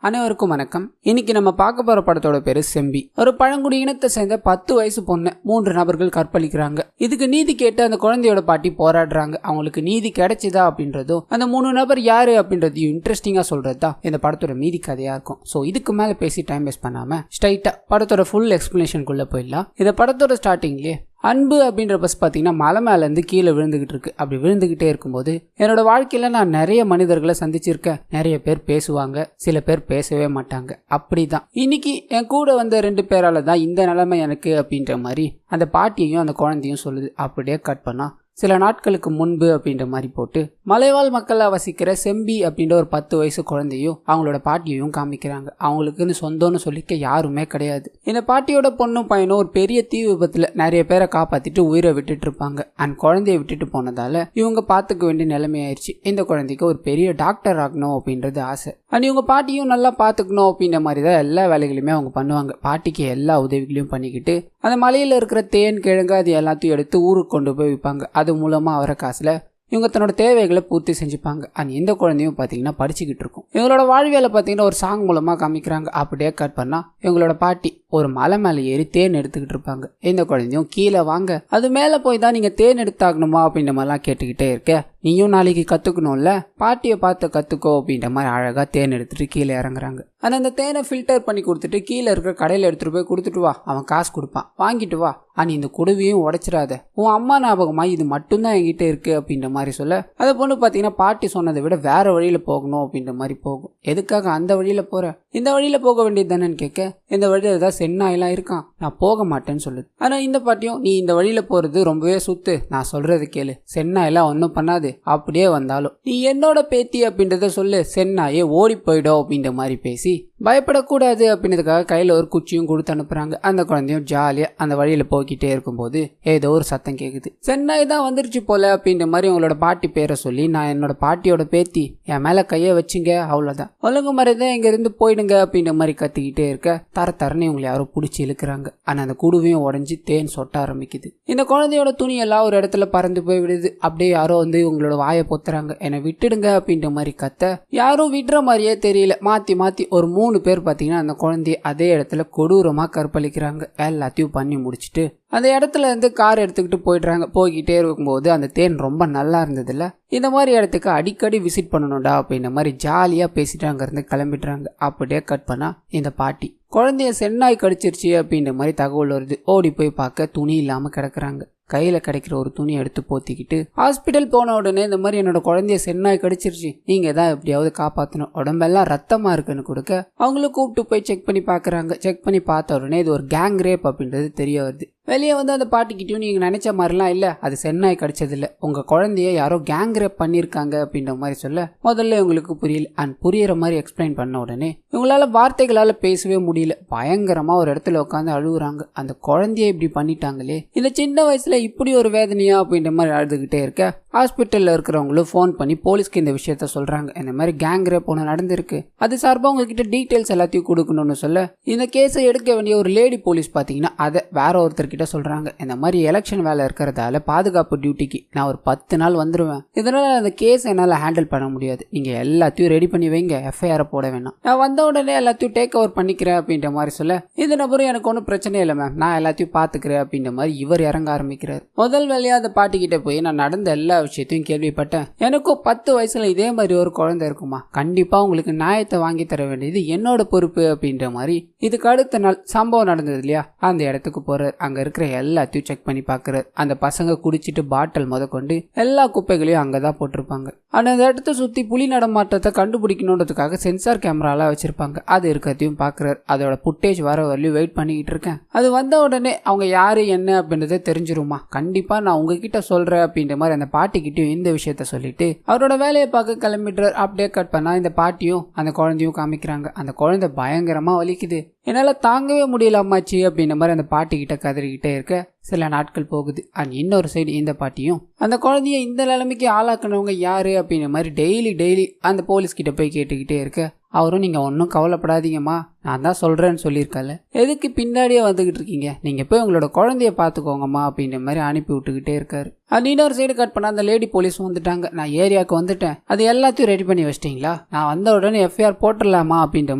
அனைவருக்கும் வணக்கம். இன்னைக்கு நம்ம பார்க்க போற படத்தோட பேரு செம்பி. ஒரு பழங்குடி இனத்தை சேர்ந்த 10 வயசு பொண்ணு 3 நபர்கள் கற்பழிக்கிறாங்க. இதுக்கு நீதி கேட்டு அந்த குழந்தையோட பாட்டி போராடுறாங்க. அவங்களுக்கு நீதி கிடைச்சதா அப்படின்றதும் அந்த 3 நபர் யாரு அப்படின்றதையும் இன்ட்ரெஸ்டிங்கா சொல்றதுதான் இந்த படத்தோட மீதி கதையா இருக்கும். ஸோ இதுக்கு மேல பேசி டைம் வேஸ்ட் பண்ணாம ஸ்ட்ரைட்டா படத்தோட ஃபுல் எக்ஸ்பிளனேஷனுக்குள்ள போயிடலாம். இந்த படத்தோட ஸ்டார்டிங்லேயே அன்பு அப்படின்ற பஸ் பார்த்தீங்கன்னா மலை மேலேருந்து கீழே விழுந்துகிட்டு இருக்கு. அப்படி விழுந்துகிட்டே இருக்கும்போது என்னோட வாழ்க்கையில நான் நிறைய மனிதர்களை சந்திச்சிருக்கேன். நிறைய பேர் பேசுவாங்க, சில பேர் பேசவே மாட்டாங்க. அப்படிதான் இன்னைக்கு என் கூட வந்த 2 பேரால தான் இந்த நிலைமை எனக்கு அப்படின்ற மாதிரி அந்த பாட்டியையும் அந்த குழந்தையும் சொல்லுது. அப்படியே கட் பண்ணா சில நாட்களுக்கு முன்பு அப்படின்ற மாதிரி போட்டு மலைவாழ் மக்களாக வசிக்கிற செம்பி அப்படின்ற ஒரு 10 வயசு குழந்தையும் அவங்களோட பாட்டியையும் காமிக்கிறாங்க. அவங்களுக்குன்னு சொந்தம்னு சொல்லிக்க யாருமே கிடையாது. இந்த பாட்டியோட பொண்ணும் பையனும் ஒரு பெரிய தீ விபத்துல நிறைய பேரை காப்பாத்திட்டு உயிரை விட்டுட்டு இருப்பாங்க. அந்த குழந்தைய விட்டுட்டு போனதால இவங்க பார்த்துக்க வேண்டிய நிலைமை ஆயிடுச்சு. இந்த குழந்தைக்கு ஒரு பெரிய டாக்டர் ஆகணும் அப்படின்றது ஆசை. அண்ட் இவங்க பாட்டியும் நல்லா பார்த்துக்கணும் அப்படின்ற மாதிரி தான் எல்லா வேலைகளுமே அவங்க பண்ணுவாங்க. பாட்டிக்கு எல்லா உதவிகளையும் பண்ணிக்கிட்டு அந்த மலையில இருக்கிற தேன் கிழங்கு அது எல்லாத்தையும் எடுத்து ஊருக்கு கொண்டு போய் விற்பாங்க. அது மூலமா வர காசுல இவங்க தன்னோட தேவைகளை பூர்த்தி செஞ்சுப்பாங்க. அண்ட் இந்த குழந்தையும் பார்த்தீங்கன்னா படிச்சுக்கிட்டு இருக்கும். இவங்களோட வாழ்வியலை பார்த்தீங்கன்னா ஒரு சாங் மூலமா காமிக்கிறாங்க. அப்படியே கட் பண்ணா இவங்களோட பாட்டி ஒரு மலை மேலே ஏறி தேன் எடுத்துக்கிட்டு இருப்பாங்க. இந்த குழந்தையும் கீழே வாங்க, அது மேலே போய் தான் நீங்க தேன் எடுத்தாகணுமா அப்படின்ற மாதிரிலாம் கேட்டுக்கிட்டே இருக்க, நீயும் நாளைக்கு கத்துக்கணும்ல, பாட்டியை பார்த்து கத்துக்கோ அப்படின்ற மாதிரி அழகா தேன் எடுத்துட்டு கீழே இறங்குறாங்க. ஆனால் அந்த தேனை ஃபில்டர் பண்ணி கொடுத்துட்டு கீழே இருக்கிற கடையில் எடுத்துட்டு போய் கொடுத்துட்டு வா, அவன் காசு கொடுப்பான், வாங்கிட்டு வா, நீ இந்த குடுவையும் உடைச்சிடாத, உன் அம்மா ஞாபகமா இது மட்டும்தான் என்கிட்ட இருக்கு அப்படின்ற மாதிரி சொல்ல, அதை பொண்ணு பார்த்தீங்கன்னா பாட்டி சொன்னதை விட வேற வழியில போகணும் அப்படின்ற மாதிரி போகும். எதுக்காக அந்த வழியில போற, இந்த வழியில போக வேண்டியது தானேன்னு கேட்க, இந்த வழியில தான் சென்னாயெல்லாம் இருக்கான், நான் போக மாட்டேன்னு சொல்லுது. ஆனா இந்த பாட்டியும் நீ இந்த வழியில போறது ரொம்பவே சுத்து, நான் சொல்றது கேளு, சென்னாயெல்லாம் ஒன்றும் பண்ணாது, அப்படியே வந்தாலும் நீ என்னோட பேத்தி அப்படின்றத சொல்லு, சென்னாயே ஓடி போயிடும் அப்படின்ற மாதிரி பேசி பயப்படக்கூடாது அப்படின்றதுக்காக கையில ஒரு குச்சியும் கொடுத்து அனுப்புறாங்க. அந்த குழந்தையும் ஜாலியா அந்த வழியில போய்கிட்டே இருக்கும்போது ஏதோ ஒரு சத்தம் கேக்குது. சென்னாய் தான் வந்துருச்சு போல அப்படின்ற மாதிரி உங்களோட பாட்டி பேரை சொல்லி, நான் என்னோட பாட்டியோட பேத்தி, என் மேல கைய வச்சுங்க, அவ்வளவுதான், ஒழுங்கு மாதிரிதான் இங்க இருந்து போயிடுங்க அப்படின்ற மாதிரி கத்திக்கிட்டே இருக்க தரன்னு இவங்களை யாரோ பிடிச்சி இழுக்கிறாங்க. ஆனா அந்த குடுவையும் உடஞ்சி தேன் சொட்ட ஆரம்பிக்குது. இந்த குழந்தையோட துணி எல்லாம் ஒரு இடத்துல பறந்து போய் விடுது. அப்படியே யாரோ வந்து இவங்களோட வாயை பொத்துறாங்க. என்னை விட்டுடுங்க அப்படின்ற மாதிரி கத்த யாரும் விடுற மாதிரியே தெரியல. மாத்தி மாத்தி ஒரு 3 பேர் பார்த்தீங்கன்னா அந்த குழந்தைய அதே இடத்துல கொடூரமா கற்பழிக்கிறாங்க. எல்லாத்தையும் பண்ணி முடிச்சுட்டு அந்த இடத்துல இருந்து கார் எடுத்துக்கிட்டு போயிடுறாங்க. போய்கிட்டே இருக்கும்போது அந்த தேன் ரொம்ப நல்லா இருந்ததுல, இந்த மாதிரி இடத்துக்கு அடிக்கடி விசிட் பண்ணணும்டா அப்படின்ற மாதிரி ஜாலியா பேசிட்டு அங்க இருந்து கிளம்பிடுறாங்க. அப்படியே கட் பண்ணா இந்த பாட்டி குழந்தைய சென்னாய் கடிச்சிருச்சு அப்படின்ற மாதிரி தகவல் வருது. ஓடி போய் பார்க்க துணி இல்லாம கிடக்குறாங்க. கையில கிடைக்கிற ஒரு துணி எடுத்து போத்திக்கிட்டு ஹாஸ்பிட்டல் போன உடனே இந்த மாதிரி என்னோட குழந்தைய சென்னாய் கடிச்சிருச்சு, நீங்க தான் எப்படியாவது காப்பாற்றணும், உடம்பெல்லாம் ரத்தமா இருக்குன்னு கொடுக்க அவங்களும் கூப்பிட்டு போய் செக் பண்ணி பாக்குறாங்க. செக் பண்ணி பார்த்த உடனே இது ஒரு கேங் ரேப் அப்படின்றது தெரிய வருது. வெளியே வந்து அந்த பாட்டிக்கிட்டையும் நீங்க நினைச்ச மாதிரிலாம் இல்ல, அது சென்னாய் கடிச்சது இல்ல, உங்க குழந்தைய யாரோ கேங் ரேப் பண்ணிருக்காங்க அப்படின்ற மாதிரி சொல்ல முதல்ல இவங்களுக்கு புரியல. அண்ட் புரியுற மாதிரி எக்ஸ்பிளைன் பண்ண உடனே இவங்களால வார்த்தைகளால பேசவே முடியல. பயங்கரமா ஒரு இடத்துல உட்காந்து அழுகுறாங்க. அந்த குழந்தைய இப்படி பண்ணிட்டாங்களே, இந்த சின்ன வயசுல இப்படி ஒரு வேதனையா அப்படின்ற மாதிரி அழுதுகிட்டே இருக்க ஹாஸ்பிட்டல்ல இருக்கிறவங்களும் போன் பண்ணி போலீஸ்க்கு இந்த விஷயத்த சொல்றாங்க. இந்த மாதிரி கேங் ரேப் ஒன்று நடந்திருக்கு, அது சார்பா உங்ககிட்ட டீட்டெயில்ஸ் எல்லாத்தையும் கொடுக்கணும்னு சொல்ல, இந்த கேஸை எடுக்க வேண்டிய ஒரு லேடி போலீஸ் பாத்தீங்கன்னா அதை வேற ஒருத்தர் சொல்றாங்க. இந்த மாதிரி எலெக்ஷன் வேலை இருக்கிறதால பாதுகாப்பு டியூட்டிக்கு நான் ஒரு 10 நாள் வந்துருவேன், இதனால அந்த கேஸ் என்னால ஹேண்டில் பண்ண முடியாது, நீங்க எல்லாத்தையும் ரெடி பண்ணி வைங்க, எஃப்ஐஆர் போட வேணாம், நான் வந்த உடனே எல்லாத்தையும் டேக் ஓவர் பண்ணிக்கிறேன் அப்படின்ற மாதிரி சொல்ல, இந்த நபரும் எனக்கு ஒன்றும் பிரச்சனை இல்லை மேம், நான் எல்லாத்தையும் பாத்துக்கிறேன் அப்படின்ற மாதிரி இவர் இறங்க ஆரம்பிக்கிறார். முதல் வேலையா அந்த பாட்டி கிட்ட போய் நான் நடந்த எல்லா விஷயத்தையும் கேள்விப்பட்டேன், எனக்கும் 10 வயசுல இதே மாதிரி ஒரு குழந்தை இருக்குமா, கண்டிப்பா உங்களுக்கு நியாயத்தை வாங்கி தர வேண்டியது என்னோட பொறுப்பு அப்படின்ற மாதிரி. இதுக்கு அடுத்த நாள் சம்பவம் நடந்தது இல்லையா, அந்த இடத்துக்கு போறார். அங்க இருக்கிற எல்லாத்தையும் செக் பண்ணி பாக்குறாரு. அந்த பசங்க குடிச்சிட்டு பாட்டில் முதற்கொண்டு எல்லா குப்பைகளையும் அங்கதான் போட்டிருப்பாங்க. அந்த இடத்த சுத்தி புலி நடமாட்டத்தை கண்டுபிடிக்கணுன்றதுக்காக சென்சார் கேமராலாம் வச்சிருப்பாங்க. அது இருக்கிறதையும் பாக்குறாரு. அதோட புட்டேஜ் வர வரலையும் வெயிட் பண்ணிக்கிட்டு இருக்கேன். அது வந்த உடனே அவங்க யாரு என்ன அப்படின்றத தெரிஞ்சிருமா, கண்டிப்பா நான் உங்ககிட்ட சொல்றேன் அப்படின்ற மாதிரி அந்த பாட்டிக்கிட்டையும் இந்த விஷயத்த சொல்லிட்டு அவரோட வேலையை பார்க்க கிளம்பிடுறாரு. அப்படியே கட் பண்ணா இந்த பாட்டியும் அந்த குழந்தையும் காமிக்கிறாங்க. அந்த குழந்தை பயங்கரமா வலிக்குது. என்னால் தாங்கவே முடியல அம்மாச்சி அப்படின்ற மாதிரி அந்த பாட்டிக்கிட்ட கதறிக்கிட்டே இருக்க சில நாட்கள் போகுது. அண்ட் இன்னொரு சைடு இந்த பாட்டியும் அந்த குழந்தைய இந்த நிலைமைக்கு ஆளாக்குனவங்க யாரு அப்படின்ற மாதிரி டெய்லி அந்த போலீஸ்கிட்ட போய் கேட்டுக்கிட்டே இருக்க அவரும் நீங்கள் ஒன்றும் கவலைப்படாதீங்கம்மா, நான் தான் சொல்கிறேன்னு சொல்லியிருக்கல, எதுக்கு பின்னாடியே வந்துக்கிட்டு இருக்கீங்க, நீங்கள் போய் உங்களோட குழந்தைய பார்த்துக்கோங்கம்மா அப்படின்ற மாதிரி அனுப்பி விட்டுக்கிட்டே இருக்காரு. அது இன்னொரு சைடு கட் பண்ண அந்த லேடி போலீஸ் வந்துட்டாங்க. நான் ஏரியாவுக்கு வந்துட்டேன், அது எல்லாத்தையும் ரெடி பண்ணி வச்சிட்டிங்களா, நான் வந்த உடனே எஃப்ஐஆர் போட்டுடலாமா அப்படின்ற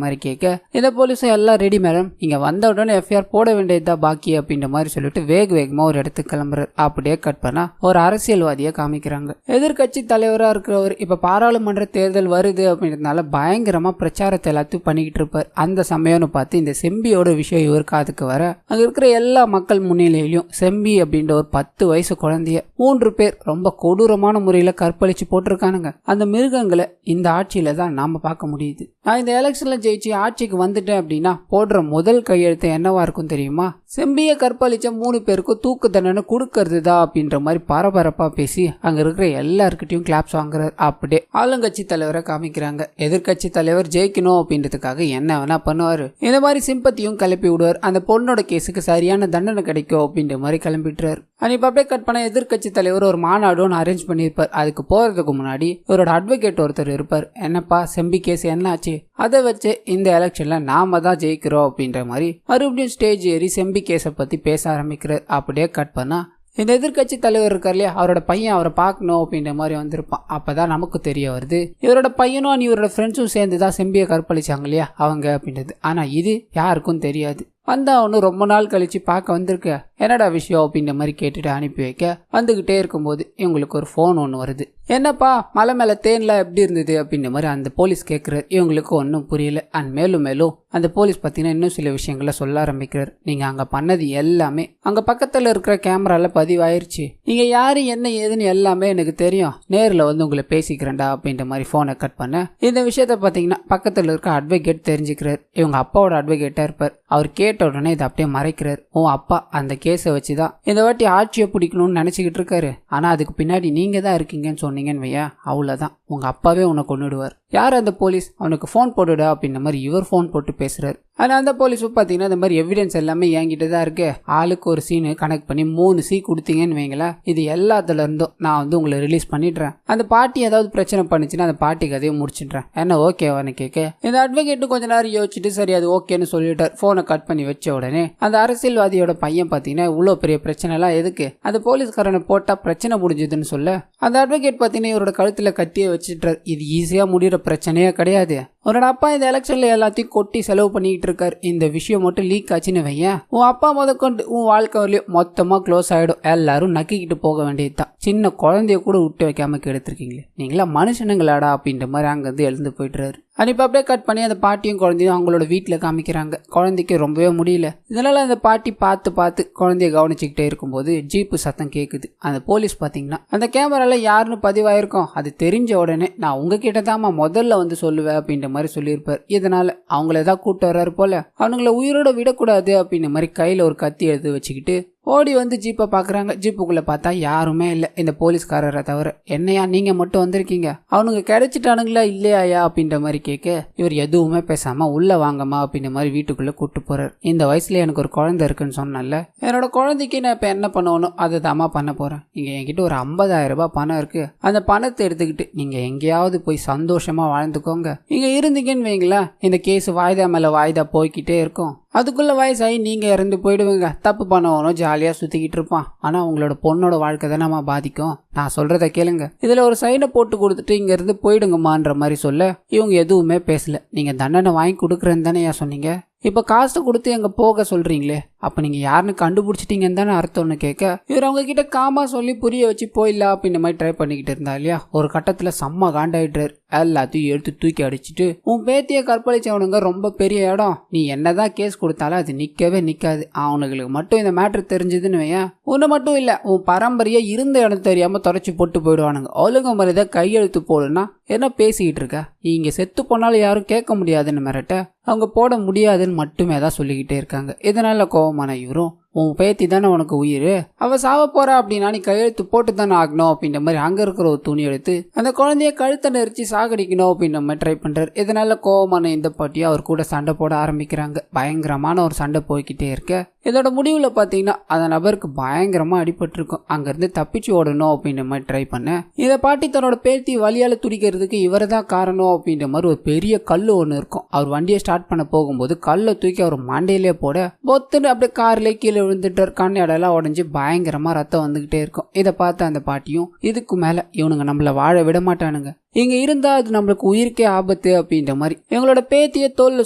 மாதிரி கேட்க இந்த போலீஸும் எல்லாம் ரெடி மேடம், நீங்கள் வந்த உடனே எஃப்ஐஆர் போட வேண்டியதுதான் பாக்கி அப்படின்ற மாதிரி சொல்லிட்டு வேகமாக ஒரு இடத்துக்கு கிளம்புறாரு. அப்படியே கட் பண்ணா ஒரு அரசியல்வாதியை காமிக்கிறாங்க. எதிர்கட்சி தலைவராக இருக்கிறவர் இப்போ பாராளுமன்ற தேர்தல் வருது அப்படின்றதுனால பயங்கரமாக பிரச்சாரத்தை எல்லாத்தையும் பண்ணிக்கிட்டு இருப்பார். அந்த சமயம்னு பார்த்து இந்த செம்பியோட விஷயம் இவர் காதுக்கு வர அங்கே இருக்கிற எல்லா மக்கள் முன்னிலையிலையும் செம்பி அப்படின்ற ஒரு 10 வயசு குழந்தைய 3 பேர் ரொம்ப கொடூரமான முறையில் கற்பழிச்சு போட்டிருக்கானுங்க. அந்த மிருகங்களை இந்த ஆட்சியில தான் நாம பார்க்க முடியுது. நான் இந்த எலெக்ஷன்ல ஜெயிச்சு ஆட்சிக்கு வந்துட்டேன் அப்படின்னா போடுற முதல் கையெழுத்து என்னவா இருக்கும் தெரியுமா, செம்பியை கற்பழிச்ச 3 பேருக்கும் தூக்கு தண்டனை கொடுக்கறது தான் அப்படின்ற மாதிரி பரபரப்பா பேசி அங்க இருக்கிற எல்லாருக்கிட்டையும் கிளாப்ஸ் வாங்குறாரு. அப்படியே ஆளுங்கட்சி தலைவரை காமிக்கிறாங்க. எதிர்கட்சி தலைவர் ஜெயிக்கணும் அப்படின்றதுக்காக என்ன வேணா பண்ணுவாரு. இந்த மாதிரி சிம்பத்தியும் கிளப்பி விடுவார். அந்த பொண்ணோட கேஸுக்கு சரியான தண்டனை கிடைக்கும் அப்படின்ற மாதிரி கிளம்பிட்டுறாரு. இப்போ அப்படியே கட் பண்ண எதிர்கட்சி தலைவர் ஒரு மாநாடு ஒன்று அரேஞ்ச் பண்ணியிருப்பார். அதுக்கு போறதுக்கு முன்னாடி இவரோட அட்வொகேட் ஒருத்தர் இருப்பார். என்னப்பா செம்பி கேஸ் என்ன ஆச்சு, அதை வச்சு இந்த எலெக்ஷன்ல நாம தான் ஜெயிக்கிறோம் அப்படின்ற மாதிரி மறுபடியும் ஸ்டேஜ் ஏறி செம்பி கேஸை பத்தி பேச ஆரம்பிக்கிறார். அப்படியே கட் பண்ணா இந்த எதிர்கட்சி தலைவர் இருக்கார் இல்லையா, அவரோட பையன் அவரை பார்க்கணும் அப்படின்ற மாதிரி வந்திருப்பான். அப்பதான் நமக்கு தெரிய வருது இவரோட பையனும் இவரோட ஃப்ரெண்ட்ஸும் சேர்ந்து தான் செம்பியை கற்பழிச்சாங்க இல்லையா அவங்க அப்படின்றது. ஆனா இது யாருக்கும் தெரியாது. வந்தா ஒன்று ரொம்ப நாள் கழிச்சு பார்க்க வந்திருக்க, என்னடா விஷயம் அப்படின்ற மாதிரி கேட்டுட்டு அனுப்பி வைக்க வந்துகிட்டே இருக்கும்போது இவங்களுக்கு ஒரு ஃபோன் ஒன்று வருது. என்னப்பா மலை மேலே தேன்லாம் எப்படி இருந்தது அப்படின்ற மாதிரி அந்த போலீஸ் கேட்குறாரு. இவங்களுக்கு ஒன்றும் புரியல. அண்ட் மேலும் அந்த போலீஸ் பார்த்தீங்கன்னா இன்னும் சில விஷயங்களை சொல்ல ஆரம்பிக்கிறார். நீங்கள் அங்கே பண்ணது எல்லாமே அங்கே பக்கத்தில் இருக்கிற கேமராவில் பதிவாயிருச்சு, நீங்கள் யாரு என்ன ஏதுன்னு எல்லாமே எனக்கு தெரியும், நேரில் வந்து உங்களை பேசிக்கிறேன்டா அப்படின்ற மாதிரி ஃபோனை கட் பண்ண இந்த விஷயத்த பார்த்தீங்கன்னா பக்கத்தில் இருக்க அட்வொகேட் தெரிஞ்சுக்கிறார். இவங்க அப்பாவோட அட்வொகேட்டாக இருப்பார். அவர் கேட்ட உடனே இதை அப்படியே மறைக்கிறார். உன் அப்பா அந்த கேஸை வச்சுதான் இந்த வாட்டி ஆட்சியை பிடிக்கணும்னு நினைச்சுக்கிட்டு இருக்காரு, ஆனா அதுக்கு பின்னாடி நீங்க தான் இருக்கீங்கன்னு சொன்னீங்கன்னு வையா, அவ்வளவுதான் உங்க அப்பாவே உன்னை கொன்னுடுவார். யார் அந்த போலீஸ், அவனுக்கு ஃபோன் போட்டுடா அப்படின்ற மாதிரி இவர் ஃபோன் போட்டு பேசுறாரு. ஆனா அந்த போலீஸும் பார்த்தீங்கன்னா இந்த மாதிரி எவிடன்ஸ் எல்லாமே என்கிட்ட தான் இருக்கு, ஆளுக்கு ஒரு சீனு கனெக்ட் பண்ணி 3 சீ கொடுத்தீங்கன்னு வைங்களேன், இது எல்லாத்துல இருந்தும் நான் வந்து உங்களை ரிலீஸ் பண்ணிடுறேன், அந்த பார்ட்டி ஏதாவது பிரச்சனை பண்ணிச்சுன்னா அந்த பார்ட்டி கதையை முடிச்சிடுறேன், என்ன ஓகேவான்னு கேட்க இந்த அட்வொகேட்டும் கொஞ்ச நேரம் யோசிச்சுட்டு சரி அது ஓகேன்னு சொல்லிட்டார். ஃபோனை கட் பண்ணி வச்ச உடனே அந்த அரசியல்வாதியோட பையன் பார்த்தீங்கன்னா இவ்வளோ பெரிய பிரச்சனை எல்லாம் எதுக்கு, அந்த போலீஸ்காரனை போட்டா பிரச்சனை முடிஞ்சதுன்னு சொல்ல அந்த அட்வொகேட் பார்த்தீங்கன்னா இவரோட கழுத்துல கத்தியை வச்சுட்டார். இது ஈஸியா முடிகிற பிரச்சனையே கிடையாது, உன்னோட அப்பா இந்த எலெக்ஷன்ல எல்லாத்தையும் கொட்டி செலவு பண்ணிக்கிட்டு இருக்காரு, இந்த விஷயம் மட்டும் லீக் ஆச்சுன்னு வையன் உன் அப்பா முதற்கொண்டு உன் வாழ்க்கையிலயும் மொத்தமா க்ளோஸ் ஆயிடும், எல்லாரும் நக்கிக்கிட்டு போக வேண்டியதுதான், சின்ன குழந்தைய கூட விட்டு வைக்காம கெடுத்துருக்கீங்களே, நீங்களா மனுஷனுங்களாடா அப்படின்ற மாதிரி அங்கிருந்து எழுந்து போயிட்டுறாரு. இப்போ அப்படியே கட் பண்ணி அந்த பாட்டியும் குழந்தையும் அவங்களோட வீட்டில் காமிக்கிறாங்க. குழந்தைக்கு ரொம்பவே முடியல. இதனால அந்த பாட்டி பார்த்து குழந்தைய கவனிச்சுக்கிட்டே இருக்கும்போது ஜீப்பு சத்தம் கேட்குது. அந்த போலீஸ் பார்த்தீங்கன்னா அந்த கேமரால யாருன்னு பதிவாயிருக்கும், அது தெரிஞ்ச உடனே நான் உங்ககிட்ட தாமா முதல்ல வந்து சொல்லுவேன் அப்படின்ற மாதிரி சொல்லியிருப்பார். இதனால அவங்கள ஏதாவது கூப்பிட்டு வர்றாரு போல, அவனுங்களை உயிரோட விடக்கூடாது அப்படின்ற மாதிரி கையில் ஒரு கத்தி எடுத்து வச்சுக்கிட்டு ஓடி வந்து ஜீப்பை பார்க்குறாங்க. ஜீப்புக்குள்ளே பார்த்தா யாருமே இல்லை இந்த போலீஸ்காரரை தவிர. என்னையா நீங்கள் மட்டும் வந்திருக்கீங்க, அவனுங்க கிடைச்சிட்டானுங்களா இல்லையா அப்படின்ற மாதிரி கேட்க இவர் எதுவுமே பேசாமல் உள்ளே வாங்கம்மா அப்படின்ற மாதிரி வீட்டுக்குள்ளே கூப்பிட்டு போகிறார். இந்த வயசுல எனக்கு ஒரு குழந்தை இருக்குன்னு சொன்னல, என்னோட குழந்தைக்கு நான் இப்போ என்ன பண்ணணும் அதை தாமா பண்ண போகிறேன். இங்கே என்கிட்ட ஒரு 50,000 ரூபாய் பணம் இருக்குது, அந்த பணத்தை எடுத்துக்கிட்டு நீங்கள் எங்கேயாவது போய் சந்தோஷமாக வாழ்ந்துக்கோங்க. இங்கே இருந்தீங்கன்னு வைங்களேன் இந்த கேஸ் வாய்தா மேலே வாய்தா போய்கிட்டே இருக்கும், அதுக்குள்ள வயசாகி நீங்க இறந்து போயிடுவீங்க, தப்பு பண்ணவனும் ஜாலியா சுத்திக்கிட்டு இருப்பான், ஆனா உங்களோட பொண்ணோட வாழ்க்கை தானே பாதிக்கும், நான் சொல்றத கேளுங்க, இதுல ஒரு சைனை போட்டு கொடுத்துட்டு இங்க இருந்து போயிடுங்கம்மான்ற மாதிரி சொல்ல இவங்க எதுவுமே பேசல. நீங்க தண்டனை வாங்கி கொடுக்குறேன்னு தானே சொன்னீங்க, இப்ப காசு கொடுத்து எங்க போக சொல்றீங்களே, அப்ப நீங்க யாருன்னு கண்டுபிடிச்சிட்டீங்கன்னு தானே அர்த்தம்னு கேட்க இவர் அவங்க கிட்ட காமா சொல்லி புரிய வச்சு போயிடலாம் அப்படின்ற மாதிரி ட்ரை பண்ணிக்கிட்டு இருந்தா இல்லையா. ஒரு கட்டத்துல செம்ம காண்டாயிட்டாரு. எல்லாத்தையும் எடுத்து தூக்கி அடிச்சுட்டு உன் பேத்தியை கற்பழிச்சவனுங்க ரொம்ப பெரிய இடம், நீ என்னதான் கேஸ் கொடுத்தாலும் அது நிக்கவே நிக்காது, அவனுங்களுக்கு மட்டும் இந்த மேட்ரு தெரிஞ்சதுன்னு வையன் உன்னை மட்டும் இல்ல உன் பரம்பரையா இருந்த இடம் தெரியாம தொடச்சு போட்டு போயிடுவானுங்க, ஒழுங்கு மரியாதை கையெழுத்து போடுன்னா என்ன பேசிக்கிட்டு இருக்க, நீ இங்க செத்து போனாலும் யாரும் கேட்க முடியாதுன்னு மிரட்ட அவங்க போட முடியாதுன்னு மட்டுமே தான் சொல்லிக்கிட்டே இருக்காங்க. இதனால கோபமான இவரும் உன் பேத்தி தானே உனக்கு உயிர், அவ சாவ போறா அப்படின்னா நீ கையெழுத்து போட்டு தானே ஆகணும் அப்படின்ற மாதிரி அங்க இருக்கிற ஒரு துணி எடுத்து அந்த குழந்தைய கழுத்தை நெரிச்சு சாகடிக்கணும் அப்படின்ற மாதிரி ட்ரை பண்றாரு. இதனால கோவமான இந்த பாட்டியும் அவர் கூட சண்டை போட ஆரம்பிக்கிறாங்க. பயங்கரமான ஒரு சண்டை போய்கிட்டே இருக்க இதோட முடிவுல பாத்தீங்கன்னா அந்த நபருக்கு பயங்கரமா அடிபட்டிருக்கும். அங்கிருந்து தப்பிச்சு ஓடணும் அப்படின்ற மாதிரி ட்ரை பண்ண இதை பாட்டி தன்னோட பேத்தி வலியால துடிக்கிறதுக்கு இவரை தான் காரணம் அப்படின்ற மாதிரி ஒரு பெரிய கல்லு ஒன்று இருக்கும். அவர் வண்டியை ஸ்டார்ட் பண்ண போகும்போது கல்லை தூக்கி அவர் மண்டையிலே போட பொத்துன்னு அப்படியே கார்ல கீழே விழுந்துட்டு கண்ணாடெல்லாம் உடஞ்சி பயங்கரமா ரத்தம் வந்துகிட்டே இருக்கும். இதை பார்த்து அந்த பாட்டியும் இதுக்கு மேல இவனுங்க நம்மள வாழ விட மாட்டானுங்க, இங்க இருந்தா அது நம்மளுக்கு உயிருக்கே ஆபத்து அப்படின்ற மாதிரி எங்களோட பேத்திய தோல்ல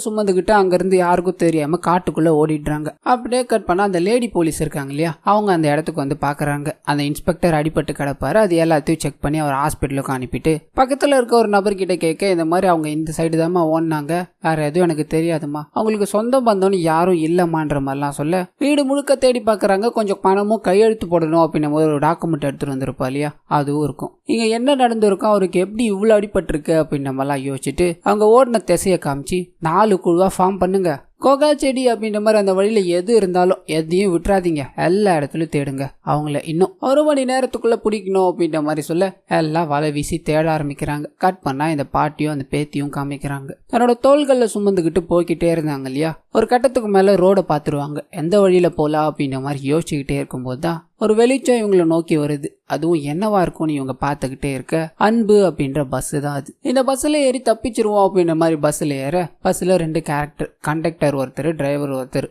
சுமந்துகிட்டு அங்கிருந்து யாருக்கும் தெரியாம காட்டுக்குள்ள ஓடிடுறாங்க. அப்படியே கட் பண்ணா அந்த லேடி போலீஸ் இருக்காங்க இல்லையா, அவங்க அந்த இடத்துக்கு வந்து பாக்குறாங்க. அந்த இன்ஸ்பெக்டர் அடிபட்டு கிடப்பாரு. அது எல்லாத்தையும் செக் பண்ணி அவர் ஹாஸ்பிட்டலுக்கு அனுப்பிட்டு பக்கத்துல இருக்க ஒரு நபர்கிட்ட கேட்க இந்த மாதிரி அவங்க இந்த சைடு தாமா ஓடினாங்க, வேற எதுவும் எனக்கு தெரியாதுமா, அவங்களுக்கு சொந்த பந்தம்னு யாரும் இல்லம்மான்ற மாதிரிலாம் சொல்ல வீடு முழுக்க தேடி பாக்குறாங்க. கொஞ்சம் பணமும் கையெழுத்து போடணும் அப்படின்னு ஒரு டாக்குமெண்ட் எடுத்துட்டு வந்திருப்பா இல்லையா, அதுவும் இருக்கும். இங்க என்ன நடந்திருக்கும், அவருக்கு எப்படி இவ்வளவு அடிபட்டிருக்கு அப்படின்னு நம்மலாம் யோசிச்சுட்டு அவங்க ஓடின திசையை காமிச்சு 4 குழுவா ஃபார்ம் பண்ணுங்க, கோகா செடி அப்படின்ற மாதிரி அந்த வழியில எது இருந்தாலும் எதையும் விட்டுறாதீங்க, எல்லா இடத்துலயும் தேடுங்க, அவங்கள இன்னும் 1 மணி நேரத்துக்குள்ள பிடிக்கணும் அப்படின்ற மாதிரி சொல்ல எல்லாம் வலை வீசி தேட ஆரம்பிக்கிறாங்க. கட் பண்ணா இந்த பாட்டியும் அந்த பேத்தியும் காமிக்கிறாங்க. தன்னோட தோள்கள்ல சுமந்துக்கிட்டு போய்கிட்டே இருந்தாங்க இல்லையா, ஒரு கட்டத்துக்கு மேல ரோட பாத்துருவாங்க. எந்த வழியில போலாம் அப்படின்ற மாதிரி யோசிச்சுக்கிட்டே இருக்கும்போது தான் ஒரு வெளிச்சம் இவங்களை நோக்கி வருது. அதுவும் என்னவா இருக்கும்னு இவங்க பார்த்துக்கிட்டே இருக்க அன்பு அப்படின்ற பஸ் தான் அது. இந்த பஸ்ல ஏறி தப்பிச்சிருவோம் அப்படின்ற மாதிரி பஸ்ல ஏற பஸ்ல 2 கேரக்டர், கண்டக்டர் ஒருத்தர், டிரைவர் ஒருத்தர்.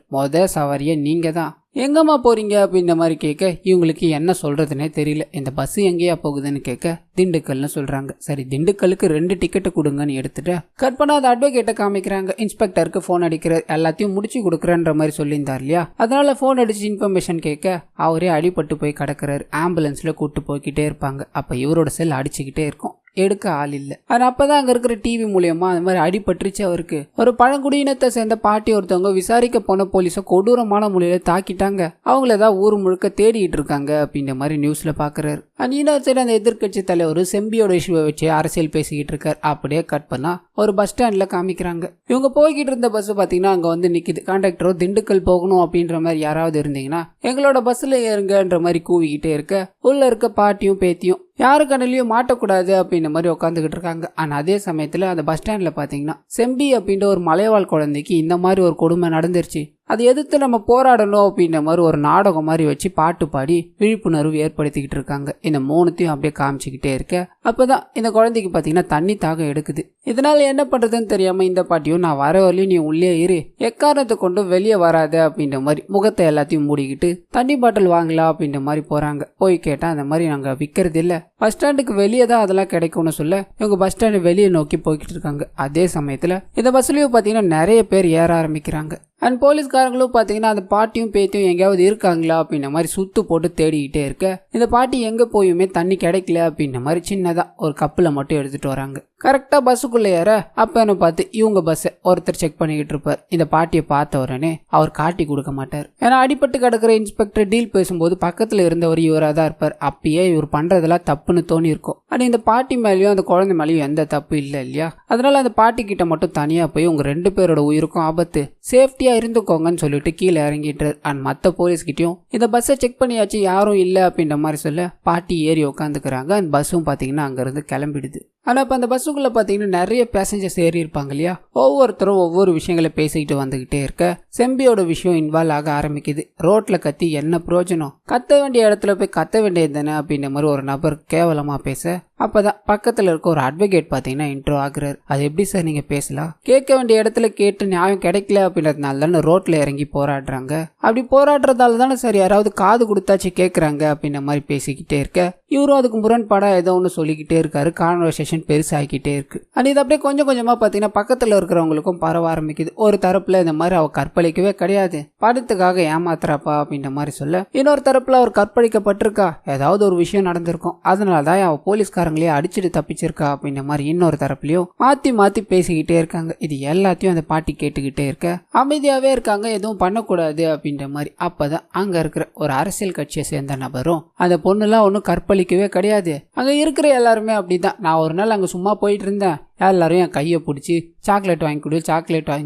சவாரியே நீங்க தான், எங்கம்மா போறீங்க அப்படின்ற மாதிரி கேட்க இவங்களுக்கு என்ன சொல்றதுன்னே தெரியல. இந்த பஸ் எங்கேயா போகுதுன்னு கேட்க திண்டுக்கல்னு சொல்றாங்க. சரி திண்டுக்கலுக்கு 2 டிக்கெட்டு கொடுங்கன்னு எடுத்துட்டு கட் பண்ணாத அட்வொகேட்டை காமிக்கிறாங்க. இன்ஸ்பெக்டருக்கு போன் அடிக்கிறார், எல்லாத்தையும் முடிச்சு கொடுக்குறேன்ற மாதிரி சொல்லியிருந்தார் இல்லையா, அதனால போன் அடிச்சு இன்ஃபர்மேஷன் கேட்க அவரே அடிபட்டு போய் கிடக்குறாரு. ஆம்புலன்ஸ்ல கூட்டு போய்கிட்டே இருப்பாங்க. அப்ப இவரோட செல் அடிச்சுக்கிட்டே இருக்கும், எடுக்க ஆள் இல்ல. ஆனா அப்பதான் அங்க இருக்கிற டிவி மூலியமா அந்த மாதிரி அடிபட்டுருச்சு அவருக்கு. ஒரு பழங்குடியினத்தை சேர்ந்த பாட்டி ஒருத்தவங்க விசாரிக்க போன போலீஸ கொடூரமான முறையில தாக்கிட்டாங்க, அவங்கள தான் ஊர் முழுக்க தேடிட்டு இருக்காங்க அப்படின்ற மாதிரி நியூஸ்ல பாக்குறாரு. இன்னொரு சைடு அந்த எதிர்கட்சி தலைவர் செம்பியோட இஷ்யூவை வச்சு அரசியல் பேசிக்கிட்டு இருக்காரு. அப்படியே கட் பண்ணா ஒரு பஸ் ஸ்டாண்ட்ல காமிக்கிறாங்க. இவங்க போய்கிட்டு இருந்த பஸ் பாத்தீங்கன்னா அங்க வந்து நிக்குது. கண்டக்டரோ திண்டுக்கல் போகணும் அப்படின்ற மாதிரி யாராவது இருந்தீங்கன்னா எங்களோட பஸ்ல ஏறுங்கன்ற மாதிரி கூவிக்கிட்டே இருக்க உள்ள இருக்க பாட்டியும் பேத்தியும் யாரு கண்ணிலையும் மாட்டக்கூடாது அப்படின்ற மாதிரி உட்காந்துக்கிட்டு இருக்காங்க. ஆனா அதே சமயத்துல அந்த பஸ் ஸ்டாண்ட்ல பாத்தீங்கன்னா செம்பி அப்படின்ற ஒரு மலைவாழ் குழந்தைக்கு இந்த மாதிரி ஒரு கொடுமை நடந்துருச்சு, அதை எதிர்த்து நம்ம போராடணும் அப்படின்ற மாதிரி ஒரு நாடகம் மாதிரி வச்சு பாட்டு பாடி விழிப்புணர்வு ஏற்படுத்திக்கிட்டு இருக்காங்க. இந்த 3த்தையும் அப்படியே காமிச்சுக்கிட்டே இருக்க அப்பதான் இந்த குழந்தைக்கு பாத்தீங்கன்னா தண்ணி தாகம் எடுக்குது. இதனால என்ன பண்றதுன்னு தெரியாம இந்த பாட்டியும் நான் வர வரலையும் நீ உள்ளே இரு, எக்காரணத்தை கொண்டு வெளியே வராது அப்படின்ற மாதிரி முகத்தை எல்லாத்தையும் மூடிக்கிட்டு தண்ணி பாட்டில் வாங்கலாம் அப்படின்ற மாதிரி போறாங்க. போய் கேட்டா அந்த மாதிரி நாங்க விற்கிறது இல்ல, பஸ் ஸ்டாண்டுக்கு வெளியே தான் அதெல்லாம் கிடைக்கும்னு சொல்ல இவங்க பஸ் ஸ்டாண்டு வெளியே நோக்கி போய்கிட்டு இருக்காங்க. அதே சமயத்துல இந்த பஸ்லயும் பாத்தீங்கன்னா நிறைய பேர் ஏற ஆரம்பிக்கிறாங்க. அண்ட் போலீஸ்காரங்களும் பாத்தீங்கன்னா அந்த பாட்டியும் பேத்தியும் எங்கேயாவது இருக்காங்களா அப்படின்ற மாதிரி சுத்து போட்டு தேடிக்கிட்டே இருக்க இந்த பாட்டி எங்க போயுமே தண்ணி கிடைக்கல அப்படின்ற மாதிரி சின்னதா ஒரு கப்புல மட்டும் எடுத்துட்டு வராங்க. கரெக்டா பஸ்ஸுக்குள்ள ஏற அப்பன்னு பார்த்து இவங்க பஸ் ஒருத்தர் செக் பண்ணிக்கிட்டு இருப்பார். இந்த பாட்டியை பார்த்த உடனே அவர் காட்டி கொடுக்க மாட்டார். ஏன்னா அடிபட்டு கிடக்கிற இன்ஸ்பெக்டர் டீல் பேசும்போது பக்கத்துல இருந்தவர் இவரா தான் இருப்பார். அப்பயே இவர் பண்றதெல்லாம் தப்புன்னு தோணி இருக்கும். ஆனா இந்த பாட்டி மேலேயும் அந்த குழந்தை மேலேயும் எந்த தப்பு இல்லை இல்லையா, அதனால அந்த பாட்டி கிட்ட மட்டும் தனியா போய் உங்க 2 பேரோட உயிருக்கும் ஆபத்து, சேஃப்டியா இருந்துக்கோங்கன்னு சொல்லிட்டு கீழே இறங்கிட்டார். அண்ட் மற்ற போலீஸ்கிட்டையும் இந்த பஸ்ஸை செக் பண்ணியாச்சு யாரும் இல்லை அப்படின்ற மாதிரி சொல்ல பாட்டி ஏறி உட்காந்துக்கிறாங்க. அந்த பஸ்ஸும் பாத்தீங்கன்னா அங்க இருந்து கிளம்பிடுது. ஆனா இப்ப அந்த பஸ்ஸுக்குள்ள பாத்தீங்கன்னா நிறைய பேசஞ்சர்ஸ் ஏறி இருப்பாங்க இல்லையா, ஒவ்வொருத்தரும் ஒவ்வொரு விஷயங்களை பேசிக்கிட்டு வந்துகிட்டே இருக்க செம்பியோட விஷயம் இன்வால்வ் ஆக ஆரம்பிக்குது. ரோட்ல கத்தி என்ன பிரயோஜனம், கத்த வேண்டிய இடத்துல போய் கத்த வேண்டியது தானே அப்படின்ற மாதிரி ஒரு நபர் கேவலமா பேச அப்பதான் பக்கத்துல இருக்க ஒரு அட்வொகேட் பாத்தீங்கன்னா இன்ட்ரோ ஆகுறாரு. அது எப்படி சார் நீங்க பேசலாம், கேட்க வேண்டிய இடத்துல கேட்டு நியாயம் கிடைக்கல அப்படின்றதுனால தானே ரோட்ல இறங்கி போராடுறாங்க, அப்படி போராடுறதால தானே சார் யாராவது காது கொடுத்தாச்சு கேட்கறாங்க அப்படின்ற மாதிரி பேசிக்கிட்டே இருக்க இவரும் அதுக்கு முரண்பாடா ஏதோ ஒன்று சொல்லிக்கிட்டே இருக்காரு. கான்வர்சேஷன் பெருசாகிக்கிட்டே இருக்கு. அண்ட் இது அப்படியே கொஞ்சம் கொஞ்சமா பாத்தீங்கன்னா பக்கத்துல இருக்கிறவங்களுக்கும் பரவ ஆரம்பிக்குது. ஒரு தரப்புல இந்த மாதிரி அவ கற்பழிக்கவே கிடையாது, படத்துக்காக ஏமாத்துறாப்பா அப்படின்ற மாதிரி சொல்ல இன்னொரு தரப்புல அவர் கற்பழிக்கப்பட்டிருக்கா, ஏதாவது ஒரு விஷயம் நடந்திருக்கும், அதனாலதான் அவ போலீஸ்காரங்களே அடிச்சுட்டு தப்பிச்சிருக்கா அப்படின்ற மாதிரி இன்னொரு தரப்புலயும் மாத்தி மாத்தி பேசிக்கிட்டே இருக்காங்க. இது எல்லாத்தையும் அந்த பாட்டி கேட்டுக்கிட்டே இருக்க அமைதியாவே இருக்காங்க, எதுவும் பண்ணக்கூடாது அப்படின்ற மாதிரி. அப்பதான் அங்க இருக்கிற ஒரு அரசியல் கட்சியை சேர்ந்த நபரும் அந்த பொண்ணுலாம் ஒன்னும் கற்பழிக்கவே கிடையாது, அங்க இருக்கிற எல்லாருமே அப்படிதான், நான் ஒரு நாள் அங்க சும்மா போயிட்டு இருந்தேன், எல்லாரும் என் கையை பிடிச்சி சாக்லேட் வாங்கி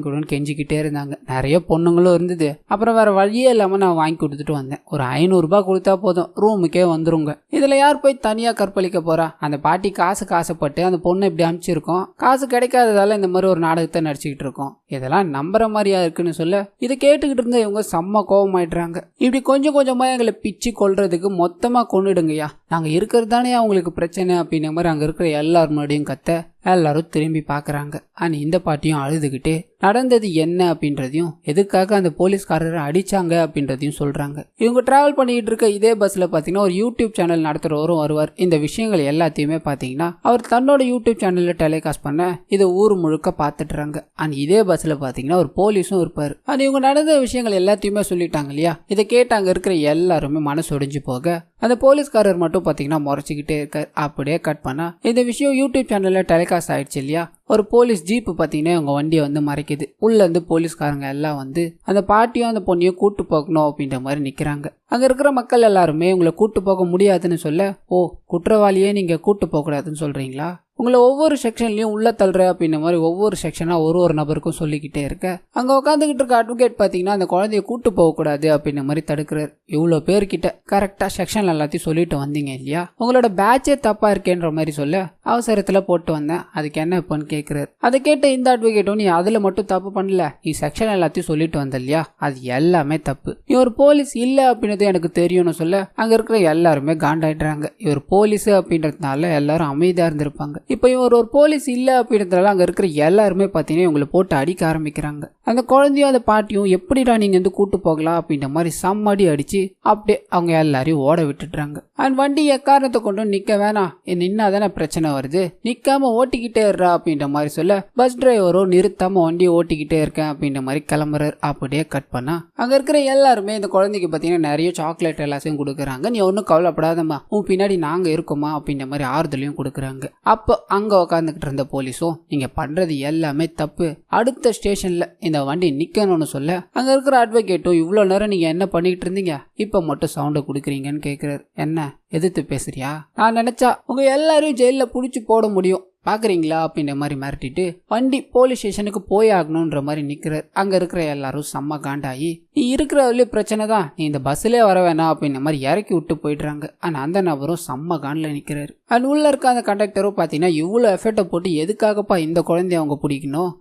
கொடுன்னு கெஞ்சிக்கிட்டே இருந்தாங்க. நிறைய பொண்ணுங்களும் இருந்தது. அப்புறம் வேற வழியே இல்லாம நான் வாங்கி கொடுத்துட்டு வந்தேன். ஒரு 500 ரூபாய் கொடுத்தா போதும், ரூமுக்கே வந்துருங்க. இதுல யார் போய் தனியா கற்பழிக்க போறா? அந்த பாட்டி காசுக்கு ஆசைப்பட்டு அந்த பொண்ணை இப்படி அனுப்பிச்சிருக்கோம். காசு கிடைக்காததால இந்த மாதிரி ஒரு நாடகத்தை நடிச்சுக்கிட்டு இருக்கோம். இதெல்லாம் நம்புற மாதிரியா இருக்குன்னு சொல்ல இதை கேட்டுக்கிட்டு இருந்த இவங்க செம்ம கோபமாயிடுறாங்க. இப்படி கொஞ்சம் கொஞ்சமா எங்களை பிச்சு கொள்றதுக்கு மொத்தமா கொண்டுடுங்கய்யா, நாங்க இருக்கிறது தானே அவங்களுக்கு பிரச்சனை அப்படின்ற மாதிரி அங்க இருக்கிற எல்லார் முன்னாடியும் கத்த எல்லாரும் திரும்பி பாக்குறாங்க. ஆனா இந்த பாட்டியும் அழுதுகிட்டே நடந்தது என்ன அப்படின்றதையும் எதுக்காக அந்த போலீஸ்காரரை அடிச்சாங்க அப்படின்றதையும் சொல்றாங்க. இவங்க டிராவல் பண்ணிட்டு இருக்க இதே பஸ்ல பாத்தீங்கன்னா ஒரு யூடியூப் சேனல் நடத்துறவரும் வருவார். இந்த விஷயங்கள் எல்லாத்தையுமே பாத்தீங்கன்னா அவர் தன்னோட யூடியூப் சேனல்ல டெலிகாஸ்ட் பண்ண இதை ஊர் முழுக்க பாத்துட்டுறாங்க. அண்ட் இதே பஸ்ல பாத்தீங்கன்னா ஒரு போலீஸும் இருப்பாரு. அது இவங்க நடந்த விஷயங்கள் எல்லாத்தையுமே சொல்லிட்டாங்க இல்லையா. இதை கேட்டு அங்க இருக்கிற எல்லாருமே மனசு ஒடிஞ்சு போக அந்த போலீஸ்காரர் மட்டும் பாத்தீங்கன்னா முறைச்சிக்கிட்டே இருக்காரு. அப்படியே கட் பண்ணா இந்த விஷயம் யூடியூப் சேனல்ல டெலிகாஸ்ட் ஆயிடுச்சு இல்லையா. ஒரு போலீஸ் ஜீப்பு பாத்தீங்கன்னா இவங்க வண்டியை வந்து மறைக்குது. உள்ள இருந்து போலீஸ்காரங்க எல்லாம் வந்து அந்த பாட்டியும் அந்த பொண்ணையும் கூட்டு போகணும் அப்படின்ற மாதிரி நிக்கிறாங்க. அங்க இருக்கிற மக்கள் எல்லாருமே உங்களை கூட்டு போக முடியாதுன்னு சொல்ல, ஓ குற்றவாளியே நீங்க கூட்டு போக கூடாதுன்னு சொல்றீங்களா, உங்களை ஒவ்வொரு செக்ஷன்லயும் உள்ள தள்ளுற அப்படின்ற மாதிரி ஒவ்வொரு செக்ஷனா ஒரு நபருக்கும் சொல்லிக்கிட்டே இருக்க அங்க உட்காந்துக்கிட்டு இருக்க அட்வொகேட் பாத்தீங்கன்னா அந்த குழந்தைய கூட்டு போக கூடாது அப்படின்ற மாதிரி தடுக்கிறாரு. இவ்வளவு பேர்கிட்ட கரெக்டா செக்ஷன் எல்லாத்தையும் சொல்லிட்டு வந்தீங்க இல்லையா, உங்களோட பேட்சே தப்பா இருக்கேன்ற மாதிரி சொல்ல அவசரத்துல போட்டு வந்தேன், அதுக்கு என்ன இப்பன்னு கேட்கிறாரு. அதை கேட்ட இந்த அட்வொகேட்டும் நீ அதுல மட்டும் தப்பு பண்ணல, நீ செக்ஷன் எல்லாத்தையும் சொல்லிட்டு வந்த இல்லையா, அது எல்லாமே தப்பு, இவர் போலீஸ் இல்ல அப்படின்றது எனக்கு தெரியும்னு சொல்ல அங்க இருக்கிற எல்லாருமே காண்டாயிடுறாங்க. இவர் போலீஸ் அப்படின்றதுனால எல்லாரும் அமைதியா இருந்திருப்பாங்க. இப்போ இவர் ஒரு போலீஸ் இல்ல அப்படின்றதால அங்க இருக்கிற எல்லாருமே பாத்தீங்கன்னா இவங்களை போட்டு அடிக்க ஆரம்பிக்கிறாங்க. அந்த குழந்தையும் அந்த பாட்டியும் எப்படிடா நீங்க வந்து கூட்டு போகலாம் அப்படின்ற மாதிரி சம்மடி அடிச்சு அப்படியே அவங்க எல்லாரையும் ஓட விட்டுடுறாங்க. அண்ட் வண்டி எக்காரணத்தை கொண்டு நிக்க வேணாம், நின்னாதானே பிரச்சனை வருது, நிக்காம ஓட்டிக்கிட்டே இருறா அப்படின்ற மாதிரி சொல்ல பஸ் டிரைவரோ நிறுத்தாம வண்டியை ஓட்டிக்கிட்டே இருக்கேன் அப்படின்ற மாதிரி கிளம்புறாரு. அப்படியே கட் பண்ணா அங்க இருக்கிற எல்லாருமே இந்த குழந்தைக்கு பாத்தீங்கன்னா நிறைய சாக்லேட் எல்லாத்தையும் கொடுக்குறாங்க. நீ ஒன்னும் கவலைப்படாதம்மா, உன் பின்னாடி நாங்க இருக்கோமா அப்படின்ற மாதிரி ஆறுதலையும் கொடுக்குறாங்க. அப்போ அங்க உட்காந்துக்கிட்டு இருந்த போலீஸும் நீங்க பண்றது எல்லாமே தப்பு, அடுத்த ஸ்டேஷன்ல இந்த வண்டி நிக்கணும்னு சொல்ல அங்க இருக்கிற அட்வொகேட்டும் இவ்வளவு நேரம் நீங்க என்ன பண்ணிட்டு இருந்தீங்க, இப்ப மட்டும் சவுண்ட குடுக்குறீங்கன்னு கேக்குறாரு. என்ன எதிர்த்து பேசுறியா, நான் நினைச்சா உங்க எல்லாரையும் ஜெயில புடிச்சு போட முடியும் பாக்குறீங்களா அப்படின்ற மாதிரி மிரட்டிட்டு வண்டி போலீஸ் ஸ்டேஷனுக்கு போய் ஆகணும்ன்ற மாதிரி நிக்கிறார். அங்க இருக்கிற எல்லாரும் செம்ம காண்டாயி நீ இருக்கிற வரையும் பிரச்சனை தான், நீ இந்த பஸ்லயே வர வேணாம் அப்படின்ற மாதிரி இறக்கி விட்டு போயிடுறாங்க. ஆனா அந்த நபரும் செம்ம காண்டில் நிக்கிறாரு. அண்ட் உள்ள இருக்க அந்த கண்டக்டரும் பாத்தீங்கன்னா இவ்வளவு எஃபர்ட்டை போட்டு எதுக்காகப்பா இந்த குழந்தைய அவங்க பிடிக்கணும்,